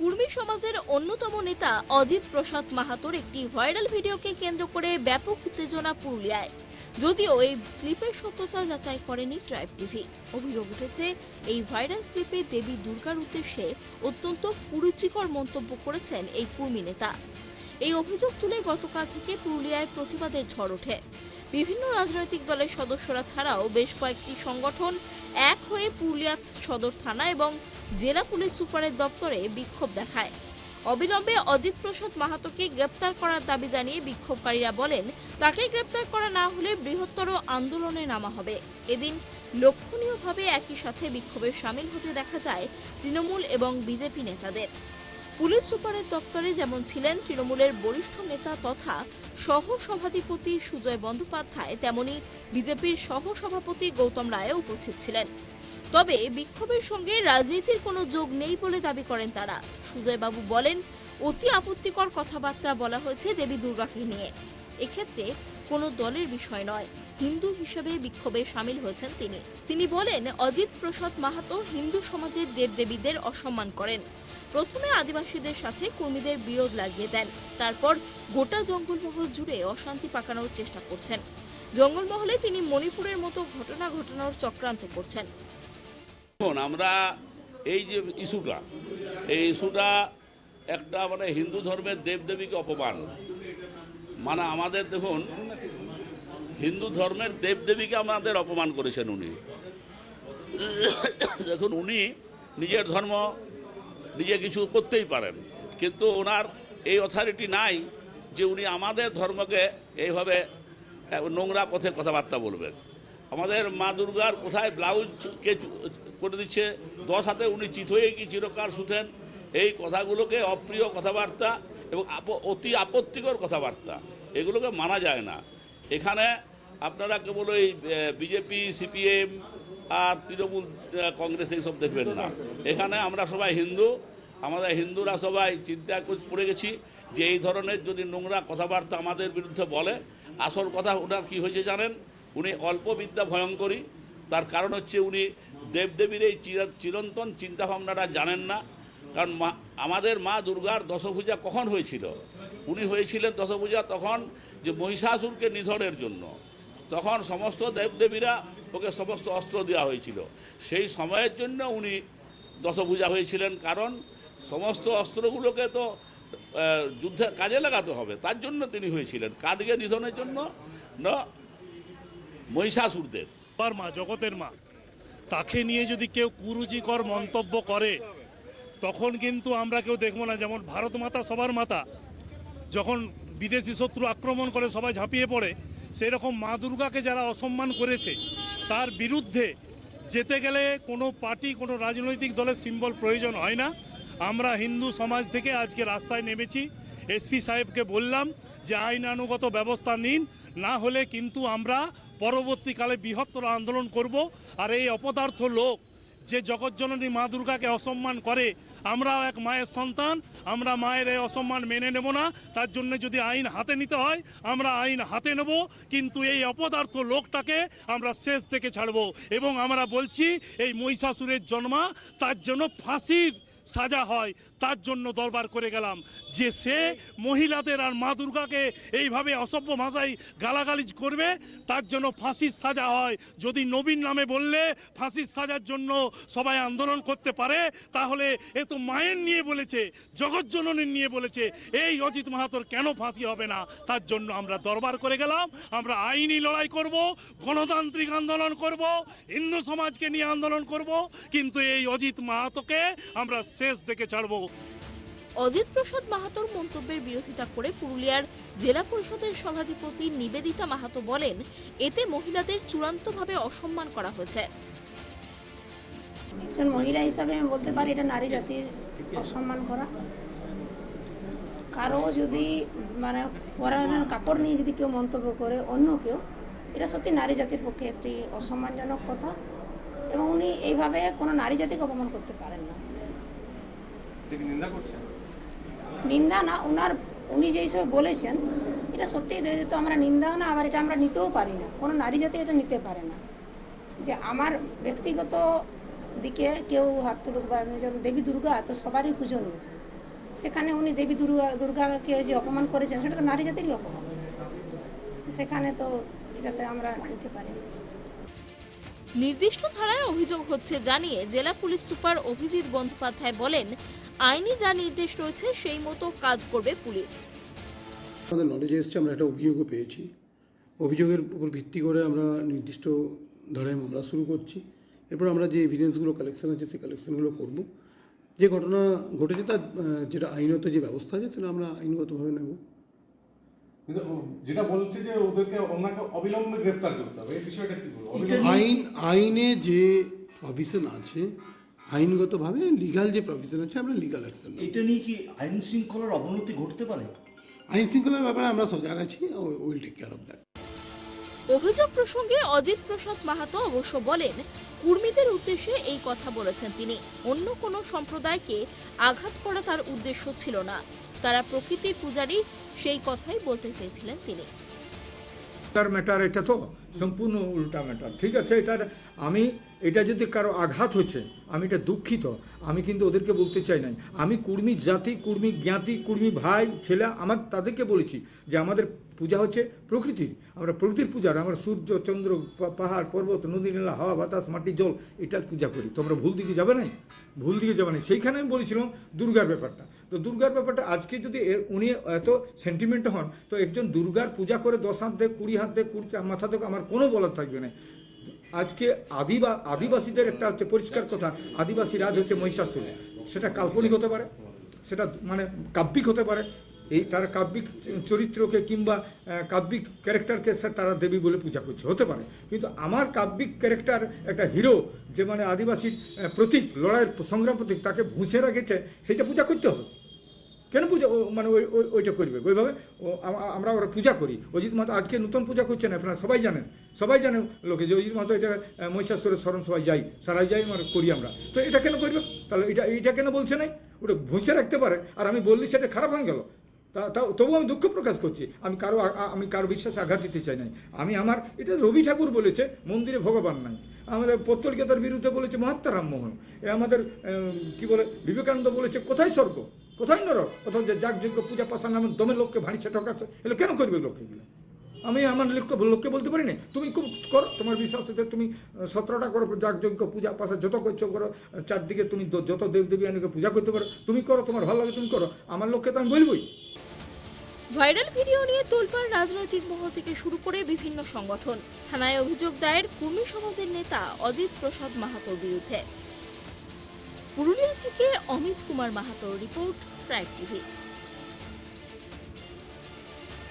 কুর্মী সমাজের অন্যতম নেতা অজিত প্রসাদ মাহাতোর একটি ভাইরাল ভিডিওকে কেন্দ্র করে ব্যাপক উত্তেজনা পুরুলিয়ায়। যদিও এই ক্লিপের সত্যতা যাচাই করেনি ট্রাইব টিভি। অভিযোগ উঠেছে, এই ভাইরাল ক্লিপে দেবী দুর্গার উদ্দেশ্যে অত্যন্ত কুরুচিকর মন্তব্য করেছেন এই কুর্মী নেতা। এই অভিযোগ তুলে গতকাল থেকে পুরুলিয়ায় প্রতিবাদের ঝড় ওঠে। বিভিন্ন রাজনৈতিক দলের সদস্যরা ছাড়াও বেশ কয়েকটি সংগঠন এক হয়ে পুরুলিয়া সদর থানা এবং জেলা পুলিশ সুপারের দপ্তরে বিক্ষোভ দেখায়। অবিলম্বে অজিত প্রসাদ মাহাতোকে গ্রেপ্তার করার দাবি জানিয়ে বিক্ষোভকারীরা বলেন, তাকে গ্রেপ্তার করা না হলে বৃহত্তর আন্দোলনে নামা হবে। এদিন লক্ষণীয়ভাবে একই সাথে বিক্ষোভে সামিল হতে দেখা যায় তৃণমূল এবং বিজেপি নেতাদের। পুলিশ সুপারের দপ্তরে যেমন ছিলেন তৃণমূলের বরিষ্ঠ নেতা তথা সহ সভাধিপতি সুজয় বন্দ্যোপাধ্যায়, তেমনি বিজেপির সহ সভাপতি গৌতম রায় উপস্থিত ছিলেন। তবে বিক্ষোভের সঙ্গে রাজনীতির কোনো যোগ নেই বলে দাবি করেন তারা। সুজয় বাবু বলেন, অতি আপত্তিকর কথাবার্তা বলা হয়েছে দেবী দুর্গাকে নিয়ে। এক্ষেত্রে কোনো দলের বিষয় নয়, হিন্দু হিসেবে বিক্ষোভে সামিল হয়েছেন তিনি বলেন, অজিত প্রসাদ মাহাতো হিন্দু সমাজের দেবদেবীদের অসম্মান করেন। প্রথমে আদিবাসীদের সাথে কর্মীদের বিরোধ লাগিয়ে দেন, তারপর গোটা জঙ্গলমহল জুড়ে অশান্তি পাকানোর চেষ্টা করছেন। জঙ্গলমহলে তিনি মণিপুরের মতো ঘটনা ঘটানোর চক্রান্ত করছেন। আমরা এই যে এই ইস্যুটা একটা হিন্দু ধর্মের দেবদেবীকে অপমান, আমাদের দেখুন, হিন্দু ধর্মের দেবদেবীকে আমাদের অপমান করেছেন উনি। দেখুন, উনি নিজের ধর্ম নিজে কিছু করতেই পারেন, কিন্তু ওনার এই অথরিটি নাই যে উনি আমাদের ধর্মকে এইভাবে নোংরা পথে কথাবার্তা বলবেন। আমাদের মা দুর্গার কোথায় ব্লাউজকে করে দিচ্ছে, 10 হাতে উনি চিত হয়ে কি চিরকাল শুতেন, এই কথাগুলোকে অপ্রিয় কথাবার্তা এবং অতি আপত্তিকর কথাবার্তা, এগুলোকে মানা যায় না। এখানে আপনারা কেবল ওই বিজেপি, সিপিএম আর তৃণমূল কংগ্রেস এইসব দেখবেন না। এখানে আমরা সবাই হিন্দু, আমাদের হিন্দুরা সবাই চিন্তায় পড়ে গেছি যে এই ধরনের যদি নোংরা কথাবার্তা আমাদের বিরুদ্ধে বলে, আসল কথা ওনার কী হয়েছে জানেন, উনি অল্প বিদ্যা ভয়ঙ্করী। তার কারণ হচ্ছে উনি দেবদেবীর এই চিরন্তন চিন্তাভাবনাটা জানেন না। কারণ আমাদের মা দুর্গার দশভূজা কখন হয়েছিল? উনি হয়েছিলেন দশভূজা তখন যে মহিষাসুরকে নিধনের জন্য, তখন সমস্ত দেবদেবীরা ওকে সমস্ত অস্ত্র দেওয়া হয়েছিল। সেই সময়ের জন্য উনি দশভূজা হয়েছিলেন, কারণ সমস্ত অস্ত্রগুলোকে তো যুদ্ধে কাজে লাগাতে হবে, তার জন্য তিনি হয়েছিলেন। কাদিকে নিধনের জন্য না, মহিষাসুরদের। মা, জগতের মা, তাকে নিয়ে যদি কেউ কুরুচিকর মন্তব্য করে তখন কিন্তু আমরা কেউ দেখবো না। যেমন ভারত মাতা সবার মাতা, যখন বিদেশি শত্রু আক্রমণ করে সবাই ঝাঁপিয়ে পড়ে, সেই রকম মা দুর্গাকে যারা অসম্মান করেছে তার বিরুদ্ধে যেতে গেলে কোনো পার্টি, কোনো রাজনৈতিক দলের সিম্বল প্রয়োজন হয় না। আমরা হিন্দু সমাজ থেকে আজকে রাস্তায় নেমেছি। এসপি সাহেবকে বললাম যে আইনানুগত ব্যবস্থা নিন, না হলে কিন্তু আমরা পরবর্তীকালে বৃহত্তর আন্দোলন করব। আর এই অপদার্থ লোক যে জগৎজননী মা দুর্গাকে অসম্মান করে, আমরাও এক মায়ের সন্তান, আমরা মায়ের এই অসম্মান মেনে নেব না। তার জন্য যদি আইন হাতে নিতে হয় আমরা আইন হাতে নেব, কিন্তু এই অপদার্থ লোকটাকে আমরা শেষ থেকে ছাড়ব। এবং আমরা বলছি, এই মহিষাসুরের জন্মা, তার জন্য ফাঁসির সাজা হয়, তার জন্য দরবার করে গেলাম যে সে মহিলাদের আর মা দুর্গাকে এইভাবে অসভ্য ভাষায় গালাগালিজ করবে, তার জন্য ফাঁসির সাজা হয়। যদি নবীন নামে বললে ফাঁসির সাজার জন্য সবাই আন্দোলন করতে পারে, তাহলে এ তো মায়ের নিয়ে বলেছে, জগৎজননীর নিয়ে বলেছে, এই অজিত মাহাতোর কেন ফাঁসি হবে না? তার জন্য আমরা দরবার করে গেলাম। আমরা আইনি লড়াই করব, গণতান্ত্রিক আন্দোলন করব, হিন্দু সমাজকে নিয়ে আন্দোলন করব, কিন্তু এই অজিত মাহাতোকে আমরা শেষ দেখে ছাড়বো। অজিত প্রসাদ মাহাতোর মন্তব্যের বিরোধিতা করে পুরুলিয়ার জেলা পরিষদের সভাধিপতি নিবেদিতা মাহাতো বলেন, এতে মহিলাদের চূড়ান্তভাবে অসম্মান করা হয়েছে। একজন মহিলা হিসাবে আমি বলতে পারি এটা নারী জাতির অসম্মান করা। কারো যদি পরানের কাপড় নিয়ে যদি কেউ মন্তব্য করে অন্য কেউ, এটা সত্যি নারী জাতির পক্ষে একটি অসম্মানজনক কথা, এবং উনি এইভাবে কোনো নারী জাতিকে অপমান করতে পারেন না। নিন্দা না, উনি যে হিসেবে বলেছেন এটা সত্যিই তো আমরা নিন্দা না, আবার এটা আমরা নিতেও পারি না। কোনো নারী জাতি এটা নিতে পারে না যে আমার ব্যক্তিগত দিকে কেউ হাত তুলুক, বা দেবী দুর্গা তো সবারই পূজনীয়, সেখানে উনি দেবী দুর্গাকে যে অপমান করেছেন সেটা তো নারী জাতিরই অপমান। সেখানে তো এটাতে আমরা নিতে পারি না। নির্দিষ্ট ধারায় অভিযোগ হচ্ছে জানিয়ে জেলা পুলিশ সুপার অভিজিৎ বন্দ্যোপাধ্যায় বলেন, আইনি যা নির্দেশ রয়েছে সেই মতো কাজ করবে পুলিশ। আমাদের নলেজে এসছে, আমরা একটা অভিযোগও পেয়েছি। অভিযোগের উপর ভিত্তি করে আমরা নির্দিষ্ট ধারায় মামলা শুরু করছি। এরপর আমরা যে এভিডেন্সগুলো কালেকশন আছে সেই কালেকশনগুলো করব। যে ঘটনা ঘটেছে তার যেটা আইনত যে ব্যবস্থা আছে সেটা আমরা আইনগতভাবে নেব। কিন্তু যেটা বলছে যে ওদেরকে ওনাকে অবিলম্বে গ্রেফতার করতে হবে, এই বিষয়টা কি বলবো? আইনে যে প্রভিশন আছে, আইনগতভাবে লিগাল যে প্রভিশন আছে, আমরা লিগাল অ্যাকশন নেব। এটা নিয়ে কি আইন শৃঙ্খলার অবনতি ঘটতে পারে? আইন শৃঙ্খলার ব্যাপারে আমরা সজাগ আছি, will take care of that. অভিযোগ প্রসঙ্গে অজিত প্রসাদ মাহাতো অবশ্য বলেন, কুর্মীদের উদ্দেশ্যে এই কথা বলেছেন তিনি। অন্য কোনো সম্প্রদায়কে আঘাত করা তার উদ্দেশ্য ছিল না। তারা প্রকৃতির পূজারী, সেই কথাই বলতে চেয়েছিলেন তিনি। ম্যাটার এটা তো সম্পূর্ণ উল্টা ম্যাটার। ঠিক আছে, এটা যদি কারো আঘাত হয়েছে আমি এটা দুঃখিত। আমি কিন্তু ওদেরকে বলতে চাই নাই। আমি কুর্মী জাতি, কুর্মী জ্ঞাতি, কুর্মী ভাই ছেলে তাদেরকে বলেছি যে আমাদের পূজা হচ্ছে প্রকৃতির। আমরা প্রকৃতির পূজার, আমরা সূর্য চন্দ্র পাহাড় পর্বত নদী নালা হাওয়া বাতাস মাটি জল এটার পূজা করি। তোমরা ভুল দিকে যাবে নাই, ভুল দিকে যাবে না। সেইখানে আমি বলেছিলাম দুর্গার ব্যাপারটা। তো দুর্গার ব্যাপারটা আজকে যদি উনি এত সেন্টিমেন্ট হন, তো একজন দুর্গার পূজা করে 10 হাত দেখ 20 হাত দেখ 20 মাথা দেখ, আমার কোনো বলার থাকবে না। আজকে আদিবাসীদের একটা হচ্ছে পরিষ্কার কথা, আদিবাসী রাজ হচ্ছে মহিষাসুর। সেটা কাল্পনিক হতে পারে, সেটা মানে কাব্যিক হতে পারে। এই তারা কাব্যিক চরিত্রকে কিংবা কাব্যিক ক্যারেক্টারকে তারা দেবী বলে পূজা করছে, হতে পারে। কিন্তু আমার কাব্যিক ক্যারেক্টার একটা হিরো, যে মানে আদিবাসীর প্রতীক, লড়াইয়ের সংগ্রাম প্রতীক, তাকে ভুষে রেখেছে, সেইটা পূজা করতে হবে। কেন পূজা মানে ওইটা করবে? ওইভাবে আমরা ওরা পূজা করি। অজিত মাহাতো আজকে নতুন পূজা করছেন, আপনারা সবাই জানেন লোকে যে অজিত মাহাতো এটা মহিষাসুরের স্মরণ সবাই সারাই যাই মানে করি আমরা। তো এটা কেন করবে? তাহলে এইটা কেন বলছে নাই? ওটা ভুষে রাখতে পারে, আর আমি বললি সেটা খারাপ হয়ে গেল। তবুও আমি দুঃখ প্রকাশ করছি। আমি কারো বিশ্বাসে আঘাত দিতে চাই নাই। আমার এটা রবি ঠাকুর বলেছে মন্দিরে ভগবান নাই। আমাদের পত্তলিকাতার বিরুদ্ধে বলেছে মহাত্মা রামমোহন। আমাদের কি বলে বিবেকানন্দ বলেছে কোথায় স্বর্গ কোথায় নরক, অথচ যাগযজ্ঞ পূজা পাশা নামে দমে লোককে ভাঙছে ঠকাচ্ছে। এগুলো কেন করবে লোককে? এগুলো আমি আমার লোককে বলতে পারি না তুমি খুব করো, তোমার বিশ্বাস হচ্ছে তুমি 17টা করো যাগযজ্ঞ পূজা পাশা যত করছো করো, চারদিকে তুমি যত দেবদেবী আনিকে পূজা করতে পারো, তুমি করো, তোমার ভালো লাগে তুমি করো। আমার লোককে তো আমি বলবই। ভাইরাল ভিডিও নিয়ে তোলপাড় রাজনৈতিক মহল থেকে শুরু করে বিভিন্ন সংগঠন। থানায় অভিযোগ দায়ের কুর্মী সমাজের নেতা অজিত প্রসাদ মাহাতোর বিরুদ্ধে। পুরুলিয়া থেকে অমিত কুমার মাহাতোর রিপোর্ট, প্রাইম টিভি।